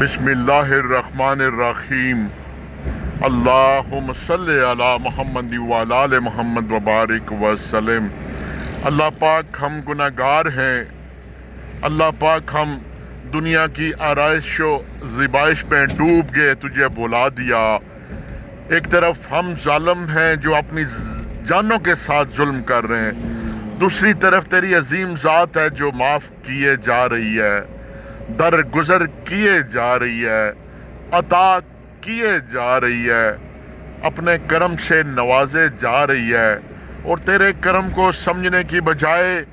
بسم اللہ الرحمن الرحیم۔ اللہم صلی علی محمد وعلی آل محمد وبارک وسلم۔ اللہ پاک ہم گناہ گار ہیں، اللہ پاک ہم دنیا کی آرائش و ذبائش میں ڈوب گئے، تجھے بلا دیا۔ ایک طرف ہم ظالم ہیں جو اپنی جانوں کے ساتھ ظلم کر رہے ہیں، دوسری طرف تیری عظیم ذات ہے جو معاف کیے جا رہی ہے، درگزر کیے جا رہی ہے، عطا کیے جا رہی ہے، اپنے کرم سے نوازے جا رہی ہے۔ اور تیرے کرم کو سمجھنے کی بجائے،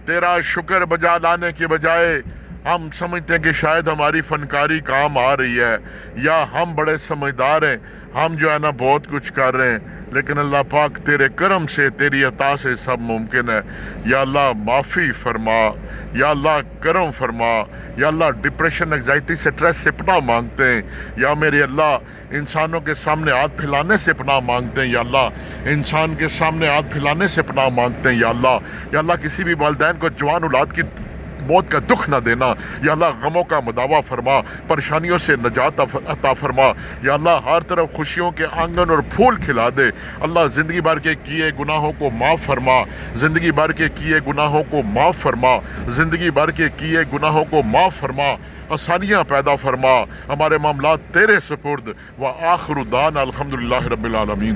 تیرا شکر بجا لانے کی بجائے، ہم سمجھتے ہیں کہ شاید ہماری فنکاری کام آ رہی ہے، یا ہم بڑے سمجھدار ہیں، ہم جو ہے نا بہت کچھ کر رہے ہیں۔ لیکن اللہ پاک تیرے کرم سے، تیری عطا سے سب ممکن ہے۔ یا اللہ معافی فرما، یا اللہ کرم فرما، یا اللہ ڈپریشن، انگزائٹی، سٹریس سے پناہ مانگتے ہیں۔ یا میرے اللہ انسانوں کے سامنے ہاتھ پھیلانے سے پناہ مانگتے ہیں، یا اللہ انسان کے سامنے ہاتھ پھیلانے سے پناہ مانگتے ہیں۔ یا اللہ کسی بھی والدین کو جوان اولاد کی موت کا دکھ نہ دینا۔ یا اللہ غموں کا مداوع فرما، پریشانیوں سے نجات عطا فرما۔ یا اللہ ہر طرف خوشیوں کے آنگن اور پھول کھلا دے۔ اللہ زندگی بھر کے کیے گناہوں کو معاف فرما، زندگی بھر کے کیے گناہوں کو معاف فرما، زندگی بھر کے کیے گناہوں کو معاف فرما، آسانیاں پیدا فرما۔ ہمارے معاملات تیرے سپرد، وآخر دعوانا الحمدللہ رب العالمین۔